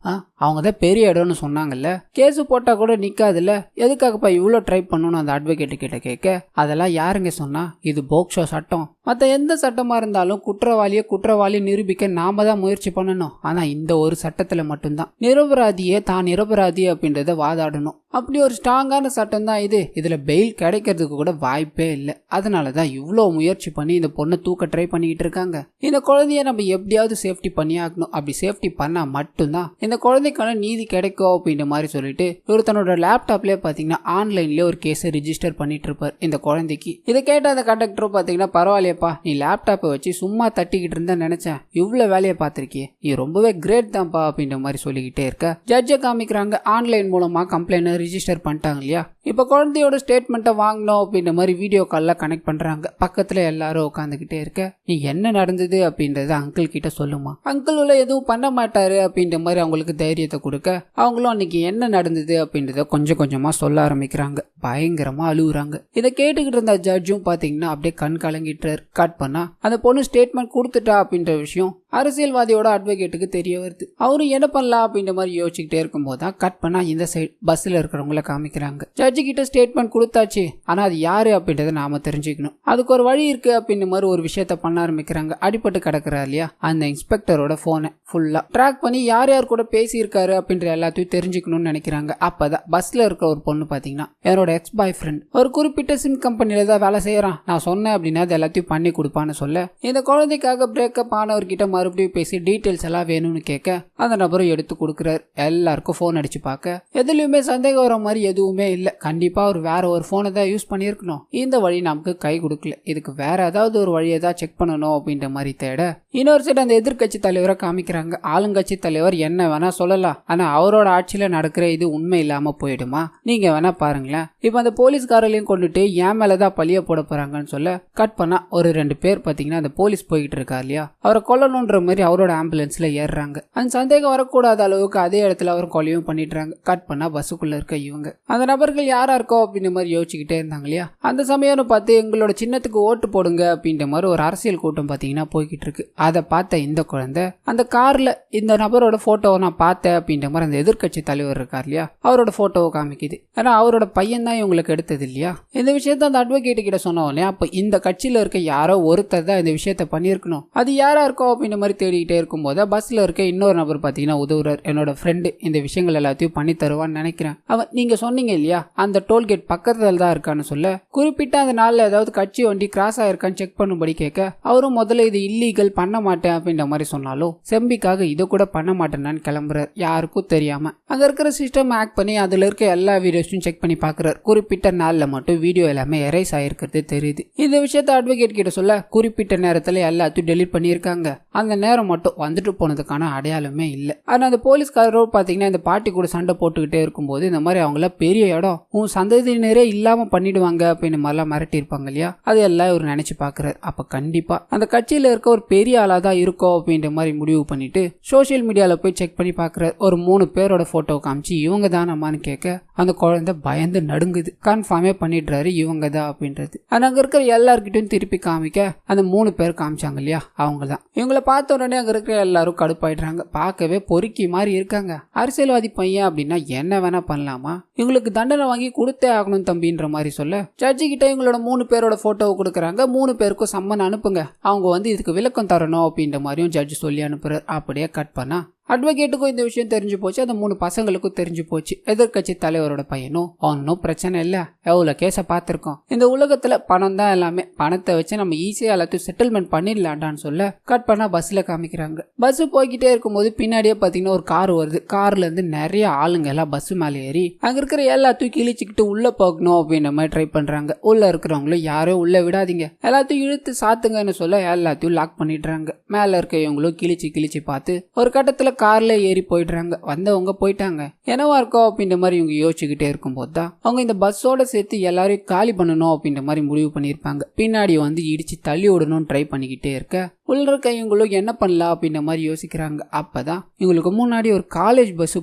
அவங்க தான் பெரிய இடம்னு சொன்னாங்கல்ல, கேஸ் போட்டா கூட நிக்காதுல்ல, எதுக்காகப்பா இவ்வளவு ட்ரை பண்ணணும்னு அந்த அட்வொகேட் கிட்ட கேட்க அதெல்லாம் யாருங்க சொன்னா, இது போக்சோ சட்டம், மற்ற எந்த சட்டமா இருந்தாலும் குற்றவாளி நிரூபிக்க நாம தான் முயற்சி பண்ணணும். ஆனா இந்த ஒரு சட்டத்துல மட்டும்தான் நிரபராதியே தான் நிரபராதி அப்படின்றத வாதாடணும். அப்படி ஒரு ஸ்ட்ராங்கான சட்டம் தான் இது. இதுல பெயில் கிடைக்கிறதுக்கு கூட வாய்ப்பே இல்லை. அதனாலதான் இவ்வளவு முயற்சி பண்ணி இந்த பொண்ணை தூக்க ட்ரை பண்ணிக்கிட்டு இருக்காங்க. இந்த குழந்தைய நம்ம எப்படியாவது சேஃப்டி பண்ணி ஆகணும். அப்படி சேஃப்டி பண்ணா மட்டும்தான் இந்த குழந்தைக்கான நீதி கிடைக்கும் அப்படின்ற மாதிரி சொல்லிட்டு இவர் தன்னோட லேப்டாப்லயே பாத்தீங்கன்னா ஆன்லைன்லயே ஒரு கேஸை ரிஜிஸ்டர் பண்ணிட்டு இருப்பார் இந்த குழந்தைக்கு. இதை கேட்ட அந்த கண்டக்டரும் பாத்தீங்கன்னா பரவாயில்லையப்பா, நீ லேப்டாப்பை வச்சு சும்மா தட்டிக்கிட்டு இருந்தா நினைச்சேன், இவ்வளவு வேலையை பார்த்திருக்கியே, நீ ரொம்பவே கிரேட் தான்ப்பா அப்படின்ற மாதிரி சொல்லிக்கிட்டே இருக்க ஜட்ஜை காமிக்கிறாங்க. ஆன்லைன் மூலமா கம்ப்ளைண்ட் ரிஜிஸ்டர் பண்ணிட்டாங்க இல்லையா. இப்ப குழந்தையோட ஸ்டேட்மெண்ட்டை வாங்கணும் அப்படின்ற மாதிரி வீடியோ கால்ல கனெக்ட் பண்றாங்க. பக்கத்துல எல்லாரும் உட்காந்துக்கிட்டே இருக்க நீ என்ன நடந்தது அப்படின்றத அங்கிள் கிட்ட சொல்லுமா. அங்கிள் உள்ள எதுவும் பண்ண மாட்டாரு அப்படின்ற மாதிரி அவங்களுக்கு தைரியத்தை கொடுக்க அவங்களும் அன்னைக்கு என்ன நடந்தது அப்படின்றத கொஞ்சம் கொஞ்சமா சொல்ல ஆரம்பிக்கிறாங்க. பயங்கரமா அழுகுறாங்க. இதை கேட்டுக்கிட்டு இருந்த ஜட்ஜும் பாத்தீங்கன்னா அப்படியே கண் கலங்கிட்டாரு. கட் பண்ணா அந்த பொண்ணு ஸ்டேட்மெண்ட் கொடுத்துட்டா அப்படின்ற விஷயம் அரசியல்வாதியோட அட்வொகேட்டுக்கு தெரிய வருது. அவரும் என்ன பண்ணலாம் அப்படின்ற மாதிரி யோசிச்சுக்கிட்டே இருக்கும் போதுதான் கட் பண்ணா இந்த சைடு பஸ்ல இருக்கிறவங்கள காமிக்கிறாங்க. ஜட்ஜு கிட்ட ஸ்டேட்மெண்ட் கொடுத்தாச்சு, ஆனா அது யாரு அப்படின்றத நாம தெரிஞ்சுக்கணும், அதுக்கு ஒரு வழி இருக்கு அப்படின்ற மாதிரி ஒரு விஷயத்த பண்ண ஆரம்பிக்கிறாங்க. அடிபட்டு கிடக்குறா இல்லையா அந்த இன்ஸ்பெக்டரோட போனை ஃபுல்லா ட்ராக் பண்ணி யார் யார் கூட பேசி இருக்காரு அப்படின்ற எல்லாத்தையும் தெரிஞ்சுக்கணும்னு நினைக்கிறாங்க. அப்பதான் பஸ்ல இருக்க ஒரு பொண்ணு பாத்தீங்கன்னா என்னோட எக்ஸ் பாய் ஃப்ரெண்ட் ஒரு குறிப்பிட்ட சிம் கம்பெனில தான் வேலை செய்யறான், நான் சொன்னேன் அப்படின்னா அது எல்லாத்தையும் பண்ணி கொடுப்பான்னு சொல்ல இந்த குழந்தைக்காக பிரேக்கப் ஆனவர்கிட்ட மறுபடியும் பேசி டீடைல்ஸ் எல்லாம் வேணும்னு கேட்க அந்த நபரும் எடுத்து கொடுக்குறாரு. எல்லாருக்கும் போன் அடிச்சு பார்க்க எதுலயுமே சந்தேகம் வர மாதிரி எதுவுமே இல்ல. கண்டிப்பா அவர் வேற ஒரு போனை தான் யூஸ் பண்ணியிருக்கணும். இந்த வழி நமக்கு கை கொடுக்கல, இதுக்கு வேற ஏதாவது ஒரு வழியை தான் செக் பண்ணணும் அப்படின்ற மாதிரி தேட இன்னொரு சைடு அந்த எதிர்கட்சி தலைவரை காமிக்கிறாங்க. ஆளுங்கட்சி தலைவர் என்ன வேணா சொல்லலாம், ஆனா அவரோட ஆட்சியில நடக்கிற இது உண்மை இல்லாம போயிடுமா? நீங்க வேணா பாருங்களேன். இப்ப அந்த போலீஸ்காரர்களையும் கொண்டுட்டு என் மேலதான் பழிய போட போறாங்கன்னு சொல்ல கட் பண்ணா ஒரு 2 பேர் பாத்தீங்கன்னா அந்த போலீஸ் போய்கிட்டு இருக்காரு இல்லையா, அவரை கொல்லணும்ன்ற மாதிரி அவரோட ஆம்புலன்ஸ்ல ஏறுறாங்க. அந்த சந்தேகம் வரக்கூடாத அளவுக்கு அதே இடத்துல அவர் கொலையும் பண்ணிடுறாங்க. கட் பண்ணா பஸ்ஸுக்குள்ள இருக்க இவங்க அந்த நபர்கள் யாரா இருக்கோ அப்படின்ற மாதிரி யோசிச்சுக்கிட்டே இருந்தாங்க இல்லையா. அந்த சமயம் பார்த்து எங்களோட சின்னத்துக்கு ஓட்டு போடுங்க அப்படின்ற மாதிரி ஒரு அரசியல் கூட்டம் பாத்தீங்கன்னா போய்கிட்டு இருக்கு. அதை பார்த்த இந்த குழந்தை அந்த கார்ல இந்த நபரோட போட்டோவை நான் பார்த்தேன் அப்படின்ற மாதிரி அந்த எதிர்கட்சி தலைவர் இருக்கார் இல்லையா, அவரோட போட்டோவை காமிக்குது. ஏன்னா அவரோட பையன் தான் இவங்களுக்கு எடுத்தது இல்லையா. இந்த விஷயத்த அந்த அட்வொகேட் கிட்ட சொன்னோடனே அப்ப இந்த கட்சியில இருக்க யாரோ ஒருத்தர் தான் இந்த விஷயத்த பண்ணியிருக்கணும், அது யாரா இருக்கோ அப்படின்ற மாதிரி தேடிக்கிட்டே இருக்கும்போது பஸ்ல இருக்க இன்னொரு நபர் பாத்தீங்கன்னா உதவுறார். என்னோட ஃப்ரெண்டு இந்த விஷயங்கள் எல்லாத்தையும் பண்ணி தருவான்னு நினைக்கிறேன். அவன் நீங்க சொன்னீங்க இல்லையா அந்த டோல்கேட் பக்கத்துல தான் இருக்கான்னு சொல்ல குறிப்பிட்ட அந்த நாள்ல ஏதாவது கட்சி வண்டி கிராஸ் ஆயிருக்கான்னு செக் பண்ணும்படி கேட்க அவரும் முதல்ல இது இல்லீகல் பண்ண மாட்டேன் அப்படின்ற மாதிரி சொன்னாலும் செம்பிக்காக இதை கூட பண்ண மாட்டேன்னு கிளம்புறாரு, யாருக்கும் தெரியாம. அங்க இருக்கிற சிஸ்டம் ஹேக் பண்ணி அதுல இருக்க எல்லா வீடியோஸும் செக் பண்ணி பாக்குறாரு. குறிப்பிட்ட நாள்ல மட்டும் வீடியோ எல்லாமே எரேஸ் ஆயிருக்கிறது தெரியுது. இந்த விஷயத்த அட்வொகேட் கிட்ட சொல்ல குறிப்பிட்ட நேரத்துல எல்லாத்தையும் டெலிட் பண்ணியிருக்காங்க, அந்த நேரம் மட்டும் வந்துட்டு போனதுக்கான அடையாளமே இல்ல. ஆனா அந்த போலீஸ்காரரும் பாத்தீங்கன்னா இந்த பாட்டி கூட சண்டை போட்டுக்கிட்டே இருக்கும்போது இந்த மாதிரி அவங்கள பெரிய இடம் உன் சந்ததியினரே இல்லாம பண்ணிடுவாங்க அப்படின்னு மாதிரிலாம் மிரட்டி இருப்பாங்க இல்லையா, அது எல்லாம் இவர் நினைச்சு பாக்குறாரு. அப்ப கண்டிப்பா அந்த கட்சியில இருக்க ஒரு பெரிய ஆளா தான் இருக்கும் அப்படின்ற மாதிரி முடிவு பண்ணிட்டு சோசியல் மீடியால போய் செக் பண்ணி பாக்குறாரு. ஒரு 3 பேரோட போட்டோ காமிச்சு இவங்க தான் நம்மான்னு கேட்க அந்த குழந்தை பயந்து நடுங்குது. கன்ஃபார்மே பண்ணிடுறாரு இவங்க தான் அப்படின்றது. அங்க இருக்கிற எல்லார்கிட்டையும் திருப்பி காமிக்க அந்த 3 பேர் காமிச்சாங்க இல்லையா, அவங்க தான். இவங்களை பார்த்த உடனே அங்க இருக்கிற எல்லாரும் கடுப்பாயிடுறாங்க. பார்க்கவே பொறுக்கி மாதிரி இருக்காங்க. அரசியல்வாதி பையன் அப்படின்னா என்ன வேணா பண்ணலாமா, இவங்களுக்கு தண்டனை வாங்கி கொடுத்தே ஆகணும் தம்பின்ற மாதிரி சொல்ல ஜட்ஜி கிட்ட இவங்களோட 3 பேரோட போட்டோவை கொடுக்குறாங்க. 3 பேருக்கும் சம்மன் அனுப்புங்க, அவங்க வந்து இதுக்கு விளக்கம் தரணும் அப்படின்ற மாதிரியும் ஜட்ஜ் சொல்லி அனுப்புறாரு. அப்படியே கட் பண்ணா அட்வொகேட்டுக்கும் இந்த விஷயம் தெரிஞ்சு போச்சு, அந்த 3 பசங்களுக்கும் தெரிஞ்சு போச்சு. எதிர்கட்சி தலைவரோட பையனும் ஒன்னும் பிரச்சனை இல்ல, எவ்வளவு கேஸ பார்த்திருக்கோம், இந்த உலகத்துல பணம் தான் எல்லாமே, பணத்தை வச்சு நம்ம ஈஸியா எல்லாத்தையும் செட்டில்மெண்ட் பண்ணிடலாண்டான்னு சொல்ல கட் பண்ணா பஸ்ல காமிக்கிறாங்க. பஸ் போய்கிட்டே இருக்கும்போது பின்னாடியே பாத்தீங்கன்னா ஒரு கார் வருது. கார்ல இருந்து நிறைய ஆளுங்க எல்லாம் பஸ் மேல ஏறி அங்க இருக்கிற எல்லாத்தையும் கிழிச்சுக்கிட்டு உள்ள போகணும் அப்படின்ற மாதிரி ட்ரை பண்றாங்க. உள்ள இருக்கிறவங்களும் யாரும் உள்ள விடாதீங்க, எல்லாத்தையும் இழுத்து சாத்துங்கன்னு சொல்ல எல்லாத்தையும் லாக் பண்ணிடுறாங்க. மேல இருக்க இவங்களும் கிழிச்சு பார்த்து ஒரு கட்டத்துல கார்ல ஏறி போயிடுறாங்க. வந்தவங்க போயிட்டாங்க, என்னவா இருக்கோ அப்படின்ற மாதிரி இவங்க யோசிச்சுக்கிட்டே இருக்கும்போது தான் அவங்க இந்த பஸ்ஸோட சேர்த்து எல்லாரையும் காலி பண்ணணும் அப்படின்ற மாதிரி முடிவு பண்ணியிருப்பாங்க. பின்னாடி வந்து இடிச்சு தள்ளி விடணும்னு ட்ரை பண்ணிக்கிட்டே இருக்க உள்ள இருக்க இவங்களும் என்ன பண்ணலாம் அப்படின்ற மாதிரி யோசிக்கிறாங்க. அப்பதான் இவங்களுக்கு முன்னாடி ஒரு காலேஜ் பஸ்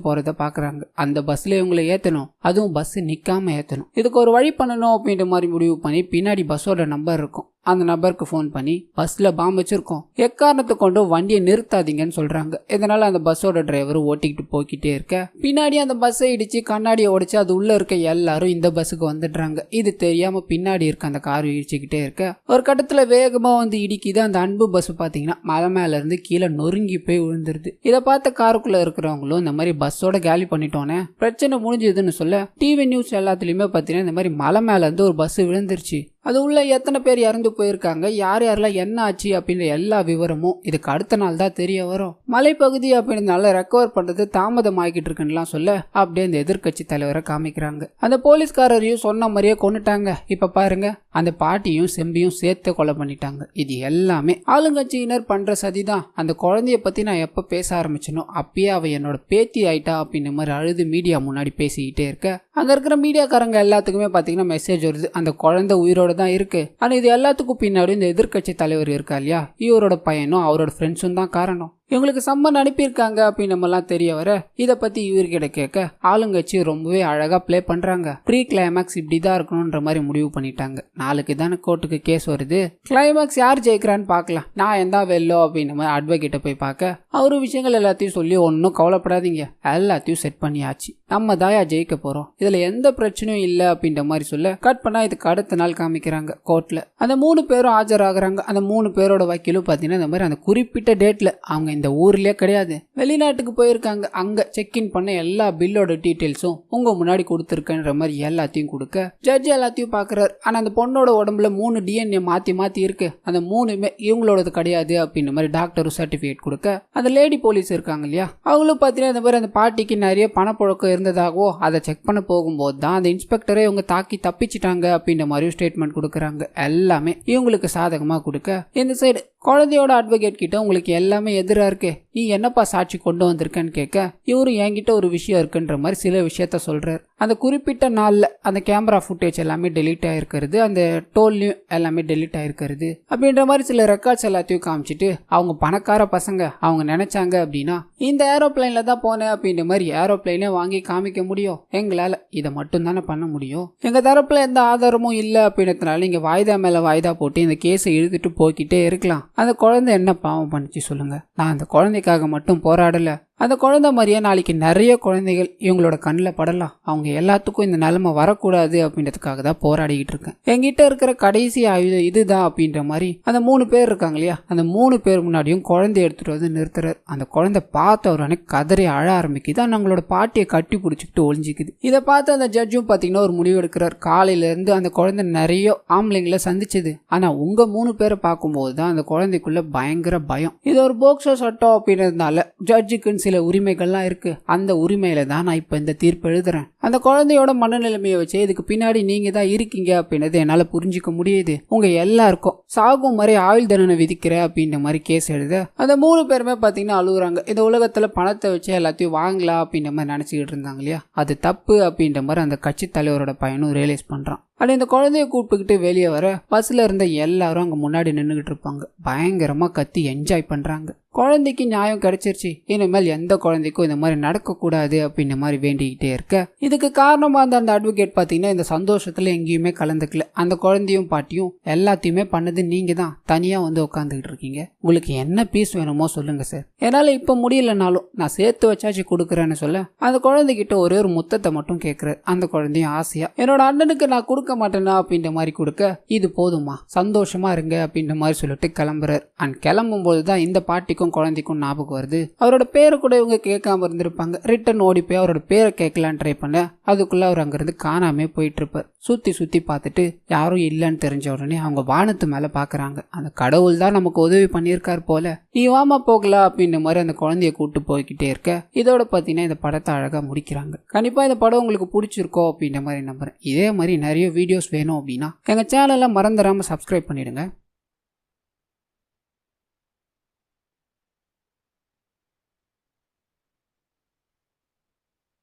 போறத பாக்குறாங்க. அந்த பஸ்ல இவங்களை ஏத்தணும், அதுவும் பஸ் நிக்காம ஏத்தணும். இதுக்கு ஒரு வழி பண்ணணும் அப்படின்ற மாதிரி முடிவு பண்ணி பின்னாடி பஸ்ஸோட நம்பர் இருக்கும், அந்த நம்பருக்கு போன் பண்ணி பஸ்ல பாம்பு வச்சிருக்கோம், எக்காரணத்தை கொண்டு வண்டியை நிறுத்தாதீங்கன்னு சொல்றாங்க. இதனால அந்த பஸ்ஸோட டிரைவர் ஓட்டிக்கிட்டு போய்கிட்டே இருக்க பின்னாடி அந்த பஸ்ஸை இடிச்சு கண்ணாடியை உடைச்சு அது உள்ள இருக்க எல்லாரும் இந்த பஸ்ஸுக்கு வந்துடுறாங்க. இது தெரியாம பின்னாடி இருக்க அந்த கார் இடிச்சுக்கிட்டே இருக்க ஒரு கட்டத்துல வேகமா வந்து இடிக்குது. அந்த அன்பு பஸ் பாத்தீங்கன்னா மலை மேல இருந்து கீழே நொறுங்கி போய் விழுந்துருது. இதை பார்த்த காருக்குள்ள இருக்கிறவங்களும் இந்த மாதிரி பஸ்ஸோட காலி பண்ணிட்டோன்னே பிரச்சனை முடிஞ்சதுன்னு சொல்ல டிவி நியூஸ் எல்லாத்துலயுமே பாத்தீங்கன்னா இந்த மாதிரி மலை மேல இருந்து ஒரு பஸ் விழுந்துருச்சு, அது உள்ள எத்தனை பேர் இறந்து போயிருக்காங்க, யார் யாரெல்லாம் என்ன ஆச்சு அப்படின்ற எல்லா விவரமும் இதுக்கு அடுத்த நாள் தான் தெரிய வரும். மலைப்பகுதி அப்படின்றனால ரெக்கவர் பண்றது தாமதம் ஆகிட்டு இருக்குன்னு சொல்ல அப்படியே அந்த எதிர்கட்சி தலைவரை காமிக்கிறாங்க. அந்த போலீஸ்காரரையும் சொன்ன மாதிரியே கொண்டுட்டாங்க. இப்ப பாருங்க அந்த பாட்டியும் செம்பியும் சேர்த்து கொலை பண்ணிட்டாங்க. இது எல்லாமே ஆளுங்கட்சியினர் பண்ற சதிதான். அந்த குழந்தைய பத்தி நான் எப்ப பேச ஆரம்பிச்சனோ அப்பயே அவ என்னோட பேத்தி ஆயிட்டா அப்படின்ற மாதிரி அழுது மீடியா முன்னாடி பேசிக்கிட்டே இருக்க அங்க இருக்கிற மீடியாக்காரங்க எல்லாத்துக்குமே பாத்தீங்கன்னா மெசேஜ் வருது, அந்த குழந்தை உயிரோட தான் இருக்கு. ஆனா இது எல்லாத்துக்கும் பின்னாடி இந்த எதிர்கட்சி தலைவர் இருக்கா இல்லையா, இவரோட பையனும் அவரோட ஃப்ரெண்ட்ஸும் தான் காரணம். இவங்களுக்கு சம்மன் அனுப்பியிருக்காங்க அப்படின்னு நம்ம எல்லாம் தெரிய வர இதை பத்தி இவர்கிட்ட கேட்க ஆளுங்கட்சி ரொம்பவே அழகா பிளே பண்றாங்க. ப்ரீ கிளைமேக்ஸ் இப்படிதான் இருக்கணும்ன்ற மாதிரி முடிவு பண்ணிட்டாங்க. நாளைக்கு தானே கோர்ட்டுக்கு கேஸ் வருது, கிளைமேக்ஸ் யார் ஜெயிக்கிறான்னு பாக்கலாம், நான் எந்த வெல்லோ அப்படின்னு மாதிரி அட்வொகேட்டை போய் பார்க்க அவரு விஷயங்கள் எல்லாத்தையும் சொல்லி ஒன்னும் கவலைப்படாதீங்க, எல்லாத்தையும் செட் பண்ணியாச்சு, நம்ம தாயா ஜெயிக்க போறோம், இதுல எந்த பிரச்சனையும் இல்ல அப்படின்ற மாதிரி சொல்ல கட் பண்ணா இதுக்கு அடுத்த நாள் காமிக்கிறாங்க கோர்ட்ல. அந்த 3 பேரும் ஆஜராகிறாங்க. அந்த 3 பேரோட வக்கீலும் பாத்தீங்கன்னா இந்த மாதிரி அந்த குறிப்பிட்ட டேட்ல அவங்க இந்த இந்த ஊர்லயே கிடையாது, வெளிநாட்டுக்கு போயிருக்காங்க, அங்க செக் இன் பண்ண எல்லா பில்லோட டீட்டெயில்ஸும் உங்க முன்னாடி கொடுத்துருக்கன்ற மாதிரி எல்லாத்தையும் கொடுக்க ஜட்ஜ் எல்லாத்தையும் பாக்குறாரு. ஆனா அந்த பொண்ணோட உடம்புல 3 DNA மாத்தி இருக்கு, அந்த 3மே இவங்களோடது கிடையாது அப்படின்ற மாதிரி டாக்டரும் சர்டிபிகேட் கொடுக்க அந்த லேடி போலீஸ் இருக்காங்க இல்லையா, அவங்களும் பார்த்தீங்கன்னா இந்த மாதிரி அந்த பாட்டிக்கு நிறைய பணப்புழக்கம் இருந்ததாகவோ அதை செக் பண்ண போகும்போது தான் அந்த இன்ஸ்பெக்டரை இவங்க தாக்கி தப்பிச்சிட்டாங்க அப்படின்ற மாதிரி ஸ்டேட்மெண்ட் கொடுக்குறாங்க. எல்லாமே இவங்களுக்கு சாதகமா கொடுக்க இந்த சைடு குழந்தையோட அட்வொகேட் கிட்ட உங்களுக்கு எல்லாமே எதிராக இருக்கு, நீ என்னப்பா சாட்சி கொண்டு வந்திருக்கன்னு கேட்க இவரும் என்கிட்ட ஒரு விஷயம் இருக்குன்ற மாதிரி சில விஷயத்த சொல்றாரு. அந்த குறிப்பிட்ட நாள்ல அந்த கேமரா ஃபுட்டேஜ் எல்லாமே டெலீட் ஆயிருக்கிறது, அந்த டோல்லையும் எல்லாமே டெலீட் ஆயிருக்கிறது அப்படின்ற மாதிரி சில ரெக்கார்ட்ஸ் எல்லாத்தையும் காமிச்சிட்டு அவங்க பணக்கார பசங்க, அவங்க நினைச்சாங்க அப்படின்னா இந்த ஏரோப்ளைன்ல தான் போனேன் அப்படின்ற மாதிரி ஏரோப்ளைனே வாங்கி காமிக்க முடியும், எங்களால இதை மட்டும் தானே பண்ண முடியும், எங்க தரப்புல எந்த ஆதாரமும் இல்லை அப்படின்றதுனால இங்க வாய்தா மேல வாய்தா போட்டு இந்த கேஸை இழுத்துட்டு போய்கிட்டே இருக்கலாம். அந்த குழந்தை என்ன பாவம் பண்ணிச்சு சொல்லுங்க, நான் அந்த குழந்தைக்காக மட்டும் போராடல, அந்த குழந்தை மாதிரியே நாளைக்கு நிறைய குழந்தைகள் இவங்களோட கண்ணில் படலாம், அவங்க எல்லாத்துக்கும் இந்த நிலைமை வரக்கூடாது அப்படின்றதுக்காக தான் போராடிக்கிட்டு இருக்கேன், என்கிட்ட இருக்கிற கடைசி ஆயுதம் இதுதான் அப்படின்ற மாதிரி அந்த 3 பேர் இருக்காங்க இல்லையா, அந்த 3 பேர் முன்னாடியும் குழந்தைய எடுத்துட்டு வந்து நிறுத்துறாரு. அந்த குழந்தை பார்த்த உடனே கதறி அழ ஆரம்பிக்குது, நம்மளோட பாட்டியை கட்டி பிடிச்சிக்கிட்டு ஒளிஞ்சிக்குது. இதை பார்த்து அந்த ஜட்ஜும் பார்த்தீங்கன்னா ஒரு முடிவு எடுக்கிறார், காலையில இருந்து அந்த குழந்தை நிறைய ஆம்பளைங்களை சந்திச்சது, ஆனா உங்க 3 பேரை பார்க்கும்போது தான் அந்த குழந்தைக்குள்ள பயங்கர பயம். இது ஒரு போக்சோ சட்டம் அப்படின்றதுனால ஜட்ஜுக்குன்னு சில உரிமைகள்லாம் இருக்கு, அந்த உரிமையில தான் நான் இப்ப இந்த தீர்ப்பு எழுதுறேன். அந்த குழந்தையோட மனநிலைமையை வச்சு இதுக்கு பின்னாடி நீங்க தான் இருக்கீங்க அப்படின்றது என்னால புரிஞ்சுக்க முடியுது, உங்க எல்லாருக்கும் சாகும் வரை ஆயுள் தண்டனை விதிக்கிற அப்படின்ற மாதிரி கேஸ் எழுத அந்த 3 பேருமே பாத்தீங்கன்னா அழுகுறாங்க. இந்த உலகத்துல பணத்தை வச்சு எல்லாத்தையும் வாங்கலாம் அப்படின்ற மாதிரி நினைச்சுக்கிட்டு இருந்தாங்க இல்லையா, அது தப்பு அப்படின்ற மாதிரி அந்த கட்சி தலைவரோட பையனும் ரியலைஸ் பண்றான். அப்படி இந்த குழந்தைய கூப்பிட்டுக்கிட்டு வெளியே வர பஸ்ல இருந்த எல்லாரும் அங்க முன்னாடி நின்றுகிட்டு இருப்பாங்க, பயங்கரமா கத்தி என்ஜாய் பண்றாங்க. குழந்தைக்கு நியாயம் கிடைச்சிருச்சு, இனிமேல் எந்த குழந்தைக்கும் இந்த மாதிரி நடக்கக்கூடாது அப்படின்ற மாதிரி வேண்டிக்கிட்டே இருக்க இதுக்கு காரணமா அந்த அட்வொகேட் பாத்தீங்கன்னா இந்த சந்தோஷத்துல எங்கேயுமே கலந்துக்கல. அந்த குழந்தையும் பாட்டியும் எல்லாத்தையுமே பண்ணது நீங்க தான், தனியா வந்து உட்காந்துக்கிட்டு இருக்கீங்க, உங்களுக்கு என்ன பீஸ் வேணுமோ சொல்லுங்க சார், என்னால இப்ப முடியலனாலும் நான் சேர்த்து வச்சாச்சு கொடுக்குறேன்னு சொல்ல அந்த குழந்தைகிட்ட ஒரே ஒரு முத்தத்தை மட்டும் கேட்கிறாரு. அந்த குழந்தையும் ஆசையா என்னோட அண்ணனுக்கு நான் கொடுக்க மாட்டேனா அப்படின்ற மாதிரி கொடுக்க இது போதுமா சந்தோஷமா இருங்க அப்படின்ற மாதிரி சொல்லிட்டு கிளம்புறாரு. அண்ட் கிளம்பும் போதுதான் இந்த பாட்டிக்கும் குழந்தைக்கும் ஞாபகம் வருது, அவரோட பேரை கூட இவங்க கேட்காம இருந்திருப்பாங்க. ரிட்டன் ஓடி போய் அவரோட பேரை கேட்கலான்னு ட்ரை பண்ண அதுக்குள்ள அவர் அங்கிருந்து காணாமே போயிட்டு இருப்பார். சுத்தி பார்த்துட்டு யாரும் இல்லைன்னு தெரிஞ்ச உடனே அவங்க வானத்து மேல பாக்குறாங்க, அந்த கடவுள் தான் நமக்கு உதவி பண்ணியிருக்காரு போல, நீ வாமா போகலாம் அப்படின்ற மாதிரி அந்த குழந்தைய கூட்டு போய்கிட்டே இருக்க இதோட பாத்தீங்கன்னா இந்த படத்தை அழகா முடிக்கிறாங்க. கண்டிப்பா இந்த படம் உங்களுக்கு பிடிச்சிருக்கோ அப்படின்ற மாதிரி நம்புறேன். இதே மாதிரி நிறைய வீடியோஸ் வேணும் அப்படின்னா எங்க சேனலை மறந்துடாம சப்ஸ்கிரைப் பண்ணிடுங்க.